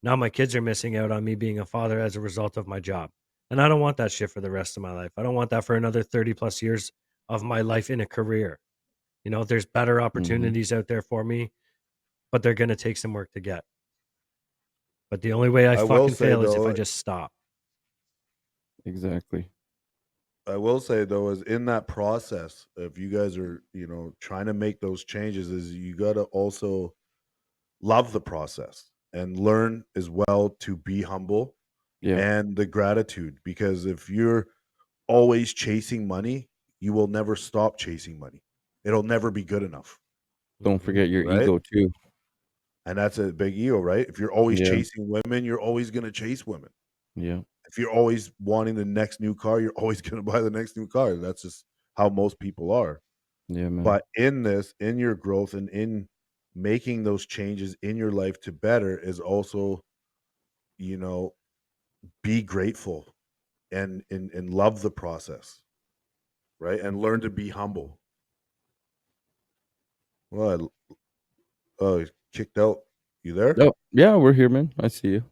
now my kids are missing out on me being a father as a result of my job. And I don't want that shit for the rest of my life. I don't want that for another 30 plus years of my life in a career. There's better Mhm. opportunities out there for me, but they're going to take some work to get. But the only way I I will fucking say fail is if I though, just stop. Exactly. is in that process, if you guys are, trying to make those changes, is you got to also love the process and learn as well to be humble Yeah. and the gratitude. Because if you're always chasing money, you will never stop chasing money. It'll never be good enough, Don't Mhm. forget your right? ego too. And that's a big ego, right? If you're always Yeah. chasing women, you're always going to chase women. Yeah. If you're always wanting the next new car, you're always going to buy the next new car. That's just how most people are. Yeah, man. But in your growth and in making those changes in your life to better is also, you know, be grateful and love the process, right? And learn to be humble. Well, he's kicked out. You there? Oh, yeah, we're here, man. I see you.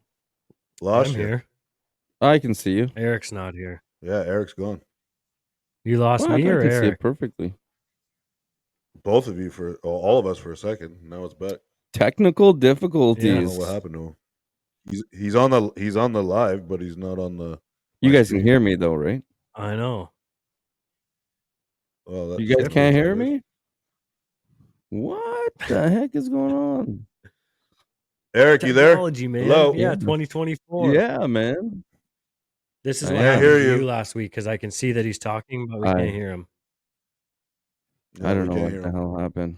I'm Lost you. here. I can see you. Eric's not here. Yeah, Eric's gone. You lost What? me I or can see it Eric? perfectly. Both of you all of us for a second. Now it's back. Technical I don't know difficulties. what happened to him. He's on the live, but he's not on You my guys can screen. hear me though, right? I know. Well, You that's guys Shit. can't that's hear good. me? What the heck is going on? Eric, you there? Technology, man. Hello. Yeah, Yeah. 2024. Yeah, man. This is I what Can't happened hear to you you. last week because I can see that he's talking, but we can't hear him. I No, don't we know can't what hear the him. hell happened.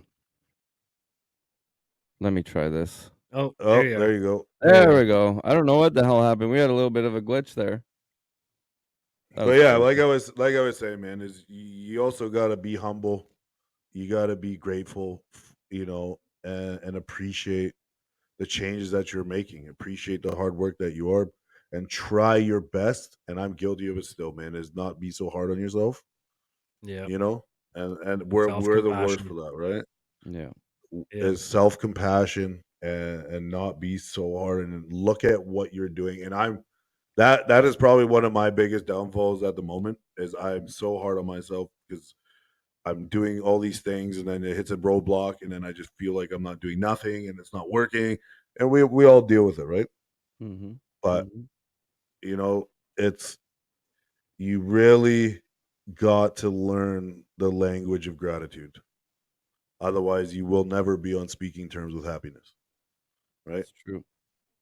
Let me try this. Oh, there Oh, you there are. you go. There we go. I don't know what the hell happened. We had a little bit of a glitch there. That But was yeah, crazy. like I was saying, man, is you also got to be humble. You got to be grateful, and appreciate the changes that you're making. Appreciate the hard work that you are, and try your best. And I'm guilty of it still, man. Is not be so hard on yourself, Yeah. and Self we're the worst for compassion. that, right? Yeah. Yeah. Is self compassion and not be so hard and look at what you're doing. And that is probably one of my biggest downfalls at the moment is I'm so hard on myself because I'm doing all these things and then it hits a roadblock and then I just feel like I'm not doing nothing and it's not working. And we all deal with it, right? Mm-hmm. But Mm-hmm. you know, it's you really got to learn the language of gratitude. Otherwise, you will never be on speaking terms with happiness, right? It's true.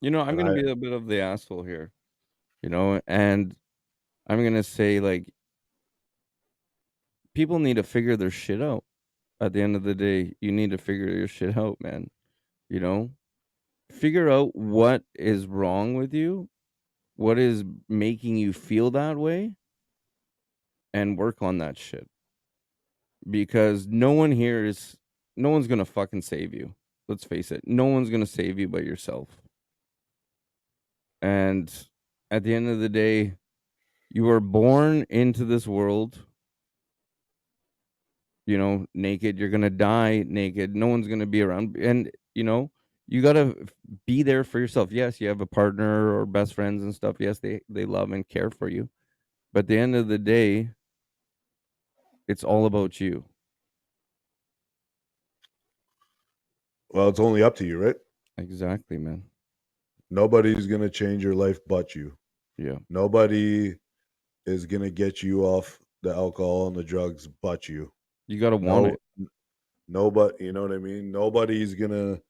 I'm And gonna I be a bit of the asshole here, and I'm gonna say like people need to figure their shit out. At the end of the day, you need to figure your shit out, man. You know? Figure out what is wrong with you, what is making you feel that way, and work on that shit. Because no one's gonna fucking save you. Let's face it. No one's gonna save you but yourself. And at the end of the day, you were born into this world, naked. You're going to die naked. No one's going to be around. And, you got to be there for yourself. Yes, you have a partner or best friends and stuff. Yes, they love and care for you. But at the end of the day, it's all about you. Well, it's only up to you, right? Exactly, man. Nobody's going to change your life but you. Yeah. Nobody is going to get you off the alcohol and the drugs but you. You got to want it. Nobody, you know what I mean? Nobody's going to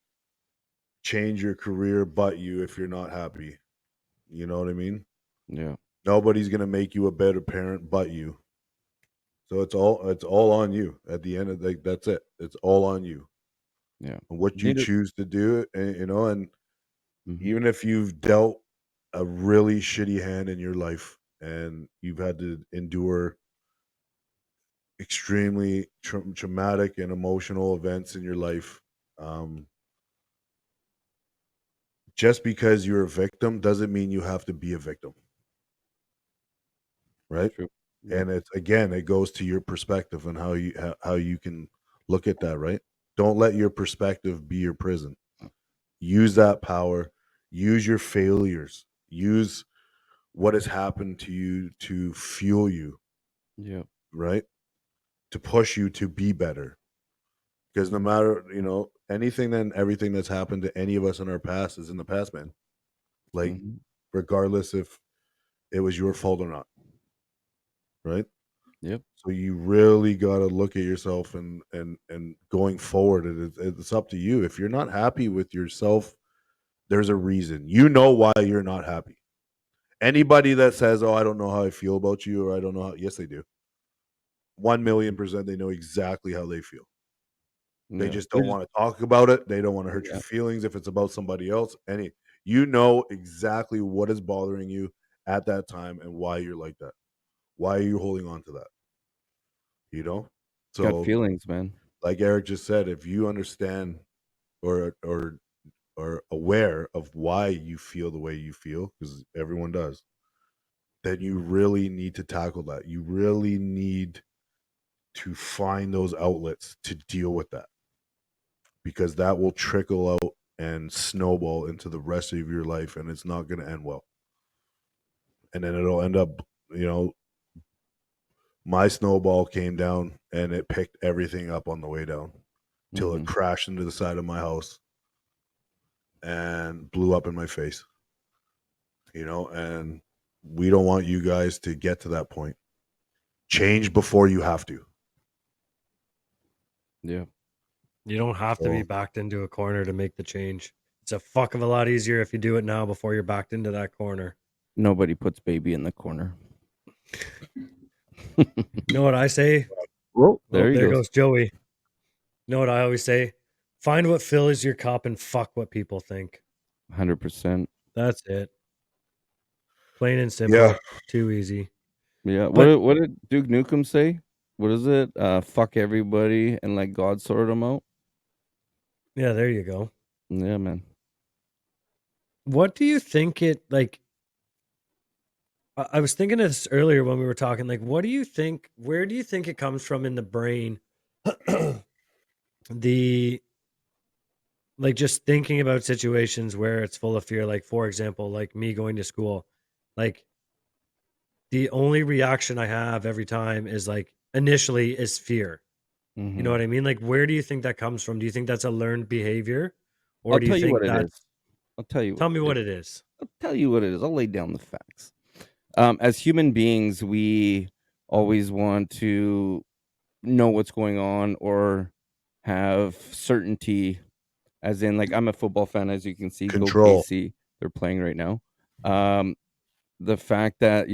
change your career but you if you're not happy. You know what I mean? Yeah. Nobody's going to make you a better parent but you. So it's all on you at the end of that's it. It's all on you. Yeah. And what you choose to do, and Mhm. even if you've dealt a really shitty hand in your life and you've had to endure extremely traumatic and emotional events in your life, just because you're a victim doesn't mean you have to be a victim, right? True. Yeah. And it goes to your perspective and how you can look at that, right? Don't let your perspective be your prison. Use that power, use your failures, use what has happened to you to fuel you, Yeah. right? To push you to be better. Because no matter, anything and everything that's happened to any of us in our past is in the past, man. Like, regardless if it was your fault or not, right? Yep. So you really got to look at yourself and going forward, it's up to you. If you're not happy with yourself, there's a reason. You know why you're not happy. Anybody that says, "Oh, I don't know how I feel about you," or "I don't know how," yes, they do. 1,000,000% they know exactly how they feel. They Yeah. just don't want to talk about it. They don't want to hurt Yeah. your feelings if it's about somebody else. You know exactly what is bothering you at that time and why you're like that. Why are you holding on to that? You know? Got So, feelings, man. like Eric just said, if you understand or are aware of why you feel the way you feel, because everyone does, then you really need to tackle that. You really need to find those outlets to deal with that, because that will trickle out and snowball into the rest of your life, and it's not going to end well. And then it'll end up, my snowball came down and it picked everything up on the way down till it crashed into the side of my house and blew up in my face. And we don't want you guys to get to that point. Change before you have to. Yeah. You don't have to be backed into a corner to make the change. It's a fuck of a lot easier if you do it now before you're backed into that corner. Nobody puts baby in the corner. You know what I say? Well, there goes Joey. You know what I always say? Find what fills your cup and fuck what people think. 100%. That's it. Plain and simple. Yeah. Too easy. Yeah. But What did Duke Nukem say? What is it? Fuck everybody and let God sort them out. yeah, there you go. Yeah, man. What do you think it like? I was thinking of this earlier when we were talking. Like, what do you think? Where do you think it comes from in the brain? the like just thinking about situations where it's full of fear. Like, for example, like me going to school. Like, the only reaction I have every time is like initially is fear. You know what I mean? Like, where do you think that comes from? Do you think that's a learned behavior, or I'll do you tell you what think it that? is. I'll tell you Tell what me it what is. it is. I'll tell you what it is. I'll lay down the facts. As human beings, we always want to know what's going on or have certainty, as in, like, I'm a football fan, as you can see. Go Control. KC. They're playing right now. The fact that,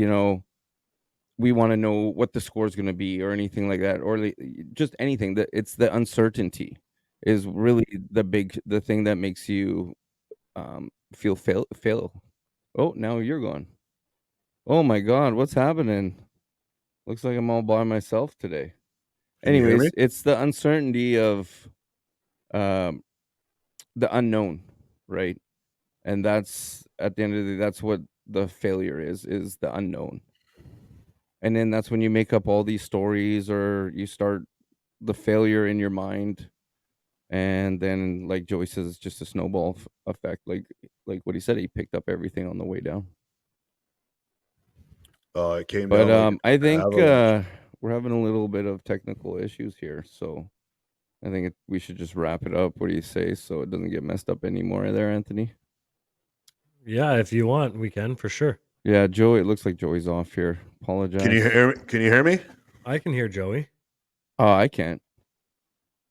we want to know what the score is going to be or anything like that, or just anything, that it's the uncertainty is really the thing that makes you fail. Oh, now you're gone. Oh my God, what's happening? Looks like I'm all by myself today. Can you hear me? Anyways, it's the uncertainty of um, the unknown, right? And that's, at the end of the day, that's what the failure is the unknown. And then that's when you make up all these stories, or you start the failure in your mind. And then, like Joey says, it's just a snowball effect. Like what he said, he picked up everything on the way down. It came But down like I think avalanche. we're having a little bit of technical issues here, so I think we should just wrap it up. What do you say, so it doesn't get messed up anymore there, Anthony? Yeah, if you want, we can for sure. Yeah, Joey, it looks like Joey's off here. Apologize. Can you hear me? I can hear Joey. Oh, I can't.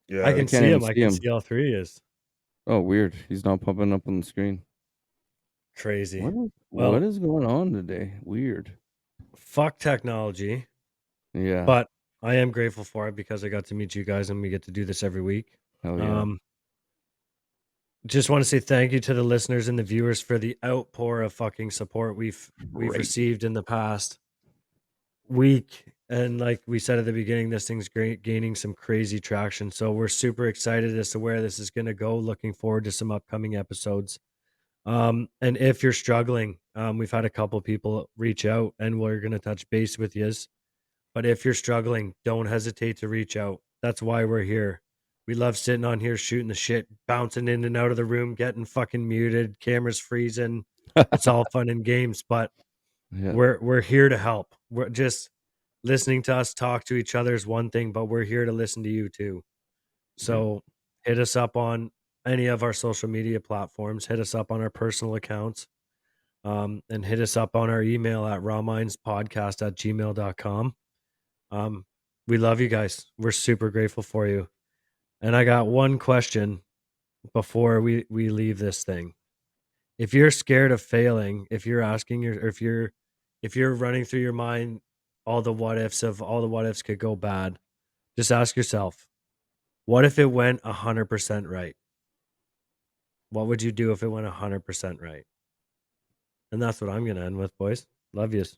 Yeah, I can can't see even him. I see can him. see all three of us. Oh, weird. He's not popping up on the screen. Crazy. What is going on today? Weird. Fuck technology. Yeah. But I am grateful for it because I got to meet you guys and we get to do this every week. Hell yeah. Just want to say thank you to the listeners and the viewers for the outpour of fucking support we've Great. received in the past week. And like we said at the beginning, this thing's gaining some crazy traction. So we're super excited as to where this is going to go. Looking forward to some upcoming episodes. And if you're struggling, we've had a couple people reach out and we're going to touch base with you. But if you're struggling, don't hesitate to reach out. That's why we're here. We love sitting on here shooting the shit, bouncing in and out of the room, getting fucking muted, cameras freezing. It's all fun and games, but Yeah. we're here to help. We're just listening to us talk to each other is one thing, but we're here to listen to you too. So hit us up on any of our social media platforms, hit us up on our personal accounts, and hit us up on our email at rawmindspodcast@gmail.com. We love you guys. We're super grateful for you. And I got one question before we leave this thing. If you're scared of failing, if you're asking your, or if you're running through your mind all the what ifs of all the what ifs could go bad, just ask yourself, what if it went 100% right? What would you do if it went 100% right? And that's what I'm going to end with, boys. Love yous.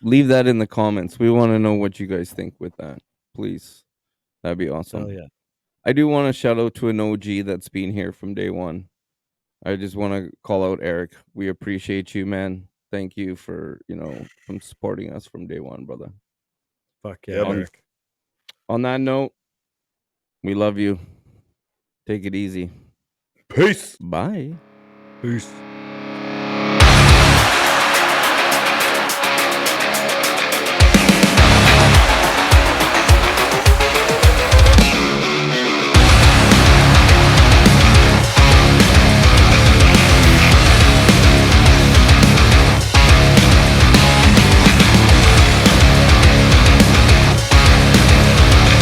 Leave that in the comments. We want to know what you guys think with that. Please. That'd be awesome. Oh, yeah. I do want to shout out to an OG that's been here from day one. I just want to call out Eric. We appreciate you, man. Thank you for, from supporting us from day one, brother. Fuck yeah, Eric. On that note, we love you. Take it easy. Peace. Bye. Peace.